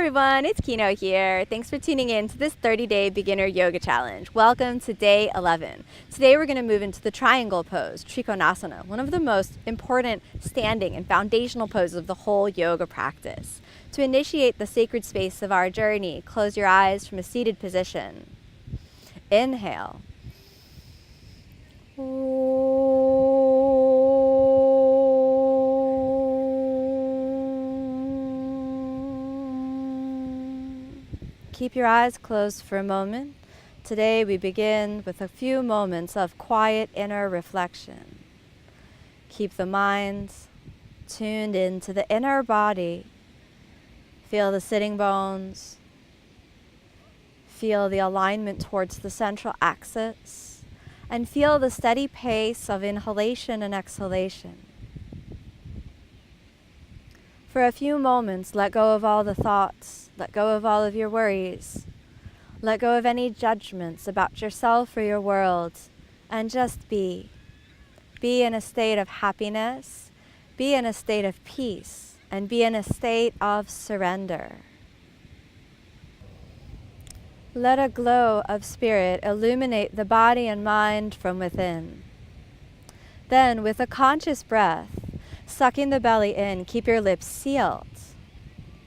everyone, it's Kino here. Thanks for tuning in to this 30-day beginner yoga challenge. Welcome to day 11. Today we're going to move into the triangle pose, Trikonasana, one of the most important standing and foundational poses of the whole yoga practice. To initiate the sacred space of our journey, close your eyes from a seated position. Inhale. Keep your eyes closed for a moment. Today we begin with a few moments of quiet inner reflection. Keep the mind tuned into the inner body. Feel the sitting bones. Feel the alignment towards the central axis. And feel the steady pace of inhalation and exhalation. For a few moments, let go of all the thoughts. Let go of all of your worries. Let go of any judgments about yourself or your world. And just be. Be in a state of happiness. Be in a state of peace. And be in a state of surrender. Let a glow of spirit illuminate the body and mind from within. Then, with a conscious breath, sucking the belly in, keep your lips sealed.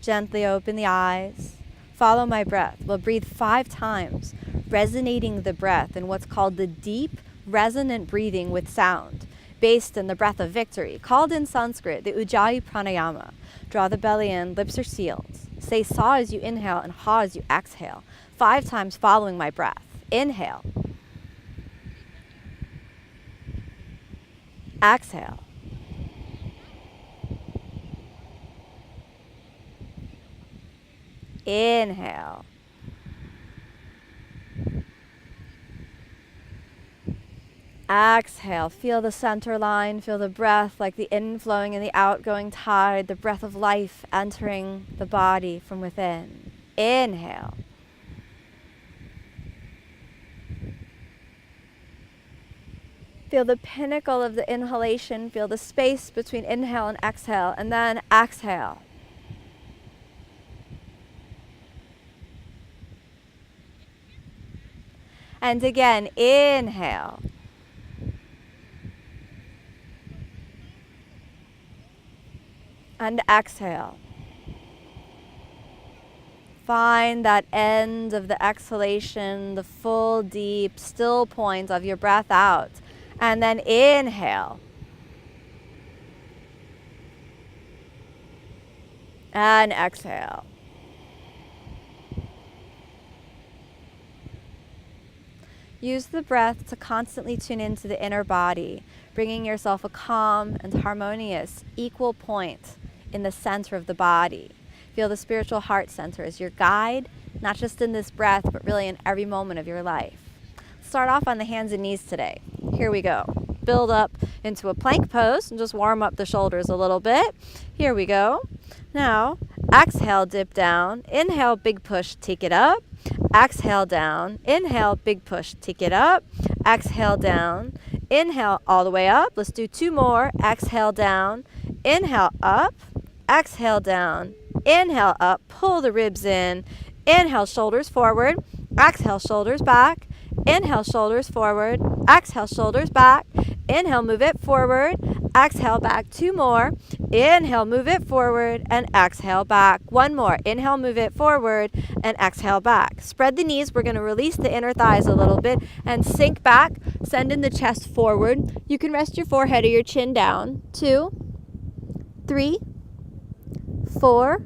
Gently open the eyes. Follow my breath. We'll breathe 5 times, resonating the breath in what's called the deep, resonant breathing with sound, based in the breath of victory, called in Sanskrit the Ujjayi Pranayama. Draw the belly in, lips are sealed. Say sa as you inhale and ha as you exhale, 5 times following my breath. Inhale. Exhale. Inhale. Exhale. Feel the center line. Feel the breath like the inflowing and the outgoing tide, the breath of life entering the body from within. Inhale. Feel the pinnacle of the inhalation. Feel the space between inhale and exhale, and then exhale. And again, inhale. And exhale. Find that end of the exhalation, the full, deep, still point of your breath out. And then inhale. And exhale. Use the breath to constantly tune into the inner body, bringing yourself a calm and harmonious, equal point in the center of the body. Feel the spiritual heart center as your guide, not just in this breath, but really in every moment of your life. Start off on the hands and knees today. Here we go. Build up into a plank pose and just warm up the shoulders a little bit. Here we go. Now, exhale, dip down. Inhale, big push, take it up. Exhale down. Inhale, big push, take it up. Exhale down. Inhale all the way up. Let's do 2 more. Exhale down. Inhale up. Exhale down. Inhale up. Pull the ribs in. Inhale, shoulders forward. Exhale, shoulders back. Inhale, shoulders forward. Exhale, shoulders back. Inhale, move it forward. Exhale, back. 2 more. Inhale, move it forward, and exhale back. 1 more. Inhale, move it forward, and exhale back. Spread the knees. We're going to release the inner thighs a little bit and sink back. Send in the chest forward. You can rest your forehead or your chin down. 2, 3, 4,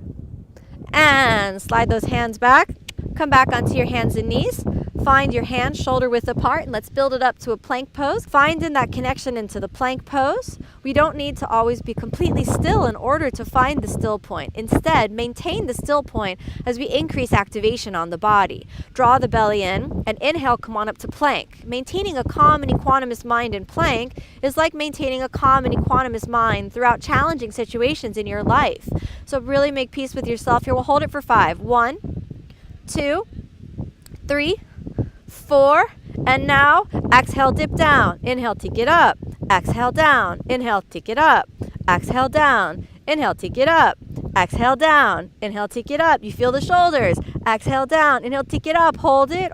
and slide those hands back. Come back onto your hands and knees. Find your hands shoulder width apart, and let's build it up to a plank pose. Find in that connection into the plank pose. We don't need to always be completely still in order to find the still point. Instead, maintain the still point as we increase activation on the body. Draw the belly in and inhale, come on up to plank. Maintaining a calm and equanimous mind in plank is like maintaining a calm and equanimous mind throughout challenging situations in your life. So really make peace with yourself here. We'll hold it for 5. 1, 2, 3, 4, and now exhale, dip down. Inhale, take it up. Exhale, down. Inhale, take it up. Exhale, down. Inhale, take it up. Exhale down. Inhale, take it up. You feel the shoulders. Exhale down. Inhale, take it up. Hold it.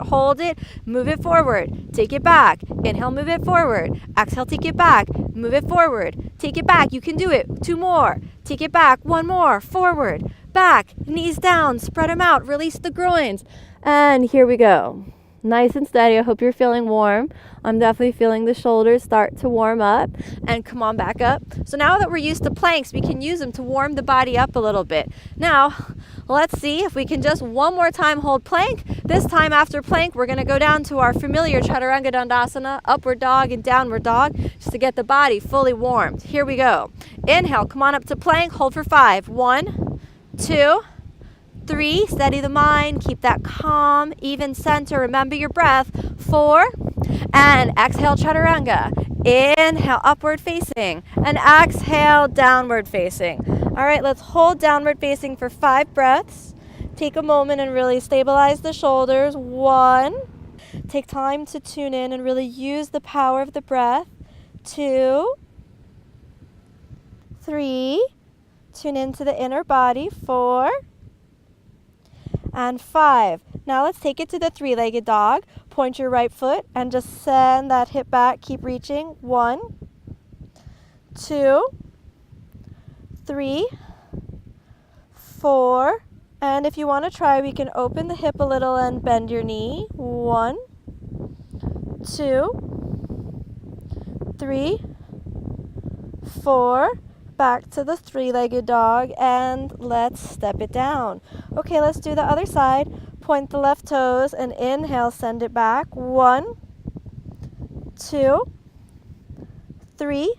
Move it forward. Take it back. Inhale, move it forward. Exhale, take it back. Move it forward. Take it back. You can do it. 2 more. Take it back. 1 more. Forward. Back. Knees down. Spread them out. Release the groins. And here we go. Nice and steady. I hope you're feeling warm. I'm definitely feeling the shoulders start to warm up. And come on back up. So now that we're used to planks, we can use them to warm the body up a little bit. Now, let's see if we can just one more time hold plank. This time after plank, we're going to go down to our familiar Chaturanga Dandasana, upward dog and downward dog, just to get the body fully warmed. Here we go. Inhale, come on up to plank. Hold for 5. 1, 2, 3, steady the mind, keep that calm, even center, remember your breath. 4, and exhale Chaturanga. Inhale, upward facing, and exhale, downward facing. All right, let's hold downward facing for 5 breaths. Take a moment and really stabilize the shoulders. 1, take time to tune in and really use the power of the breath. 2, 3, tune into the inner body. 4, and 5. Now let's take it to the 3-legged dog. Point your right foot and just send that hip back. Keep reaching. 1, 2, 3, 4. And if you want to try, we can open the hip a little and bend your knee. 1, 2, 3, 4. Back to the 3-legged dog, and let's step it down. Okay, let's do the other side. Point the left toes and inhale, send it back. 1, 2, 3,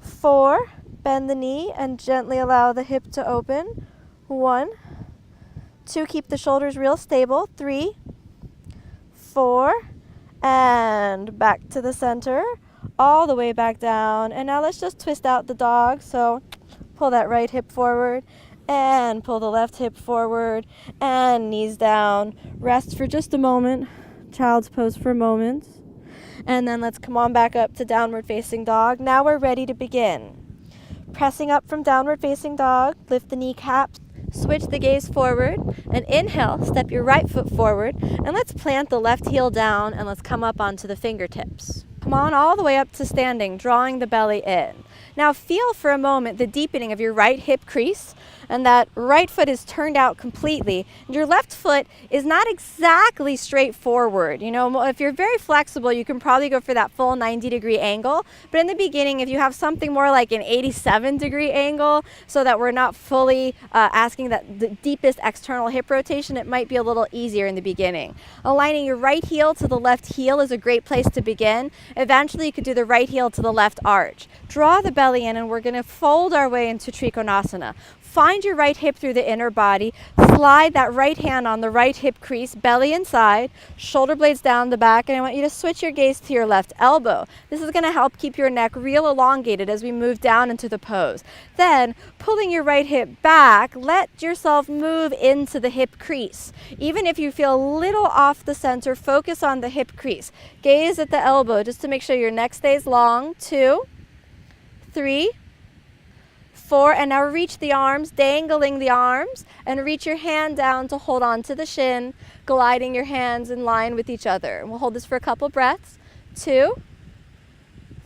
4. Bend the knee and gently allow the hip to open. 1, 2, keep the shoulders real stable. 3, 4, and back to the center. All the way back down. And now let's just twist out the dog. So pull that right hip forward and pull the left hip forward and knees down. Rest for just a moment. Child's pose for a moment. And then let's come on back up to downward facing dog. Now we're ready to begin. Pressing up from downward facing dog, lift the kneecaps. Switch the gaze forward and inhale, step your right foot forward, and let's plant the left heel down and let's come up onto the fingertips. Come on all the way up to standing, drawing the belly in. Now feel for a moment the deepening of your right hip crease, and that right foot is turned out completely. And your left foot is not exactly straight forward. You know, if you're very flexible, you can probably go for that full 90-degree angle. But in the beginning, if you have something more like an 87-degree angle, so that we're not fully asking that the deepest external hip rotation, it might be a little easier in the beginning. Aligning your right heel to the left heel is a great place to begin. Eventually, you could do the right heel to the left arch. Draw the belly in, and we're going to fold our way into Trikonasana. Find your right hip through the inner body. Slide that right hand on the right hip crease, belly inside, shoulder blades down the back, and I want you to switch your gaze to your left elbow. This is going to help keep your neck real elongated as we move down into the pose. Then, pulling your right hip back, let yourself move into the hip crease. Even if you feel a little off the center, focus on the hip crease. Gaze at the elbow just to make sure your neck stays long. 2, 3, 4, and now reach the arms, dangling the arms, and reach your hand down to hold on to the shin, gliding your hands in line with each other. And we'll hold this for a couple breaths. 2,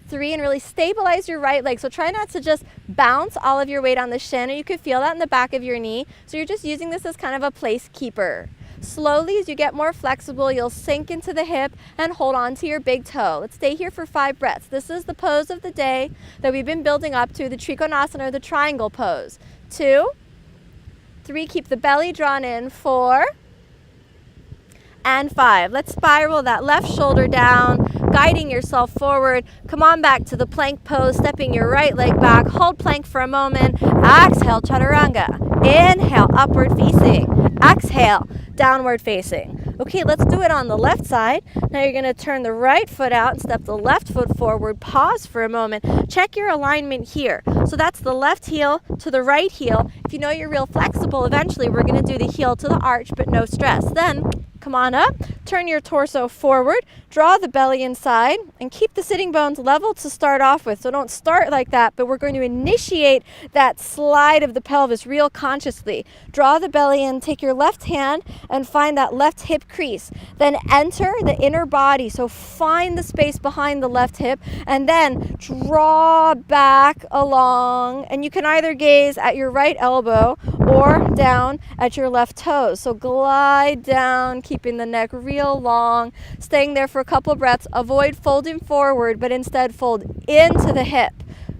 3, and really stabilize your right leg. So try not to just bounce all of your weight on the shin, or you could feel that in the back of your knee. So you're just using this as kind of a place keeper. Slowly, as you get more flexible, you'll sink into the hip and hold on to your big toe. Let's stay here for 5 breaths. This is the pose of the day that we've been building up to, the Trikonasana, or the triangle pose. 2, 3, keep the belly drawn in. 4, and 5. Let's spiral that left shoulder down, guiding yourself forward. Come on back to the plank pose, stepping your right leg back. Hold plank for a moment. Exhale, Chaturanga. Inhale, upward facing. Exhale, downward facing. Okay, let's do it on the left side. Now you're going to turn the right foot out and step the left foot forward. Pause for a moment. Check your alignment here. So that's the left heel to the right heel. If you know you're real flexible, eventually we're going to do the heel to the arch, but no stress. Then come on up, turn your torso forward, draw the belly inside, and keep the sitting bones level to start off with. So don't start like that, but we're going to initiate that slide of the pelvis real consciously. Draw the belly in, take your left hand and find that left hip crease. Then enter the inner body, so find the space behind the left hip, and then draw back along, and you can either gaze at your right elbow or down at your left toes. So glide down, keeping the neck real long, staying there for a couple breaths. Avoid folding forward, but instead fold into the hip.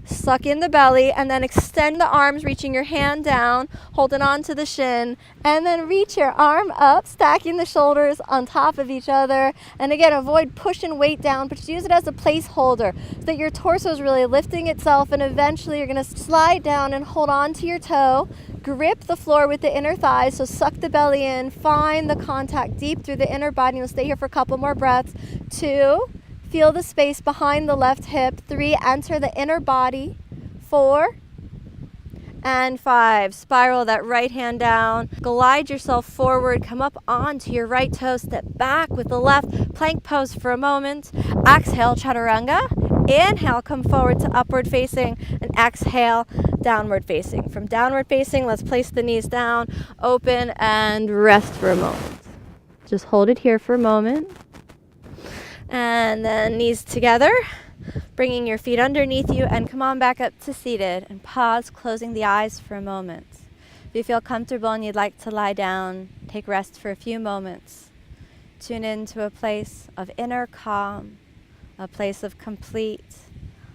Suck in the belly and then extend the arms, reaching your hand down, holding on to the shin, and then reach your arm up, stacking the shoulders on top of each other. And again, avoid pushing weight down, but just use it as a placeholder so that your torso is really lifting itself, and eventually you're going to slide down and hold on to your toe. Grip the floor with the inner thighs, so suck the belly in, find the contact deep through the inner body. You'll stay here for a couple more breaths. 2, feel the space behind the left hip. 3, enter the inner body. 4, and 5. Spiral that right hand down. Glide yourself forward. Come up onto your right toe. Step back with the left. Plank pose for a moment. Exhale, chaturanga. Inhale, come forward to upward facing, and exhale, downward facing. From downward facing, let's place the knees down, open, and rest for a moment. Just hold it here for a moment. And then knees together, bringing your feet underneath you, and come on back up to seated, and pause, closing the eyes for a moment. If you feel comfortable and you'd like to lie down, take rest for a few moments. Tune into a place of inner calm, a place of complete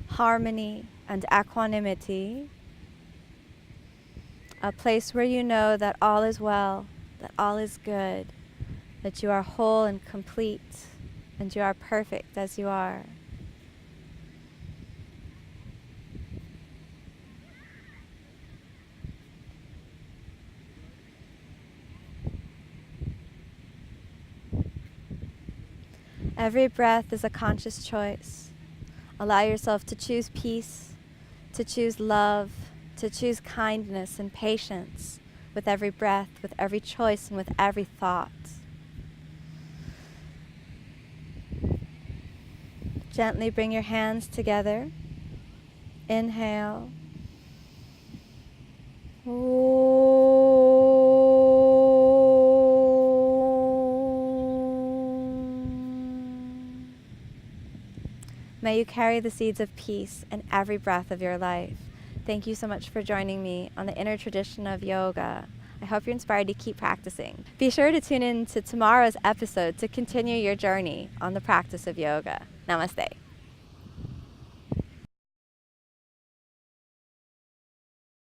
harmony and equanimity, a place where you know that all is well, that all is good, that you are whole and complete, and you are perfect as you are. Every breath is a conscious choice. Allow yourself to choose peace, to choose love, to choose kindness and patience with every breath, with every choice, and with every thought. Gently bring your hands together. Inhale. May you carry the seeds of peace in every breath of your life. Thank you so much for joining me on the inner tradition of yoga. I hope you're inspired to keep practicing. Be sure to tune in to tomorrow's episode to continue your journey on the practice of yoga. Namaste.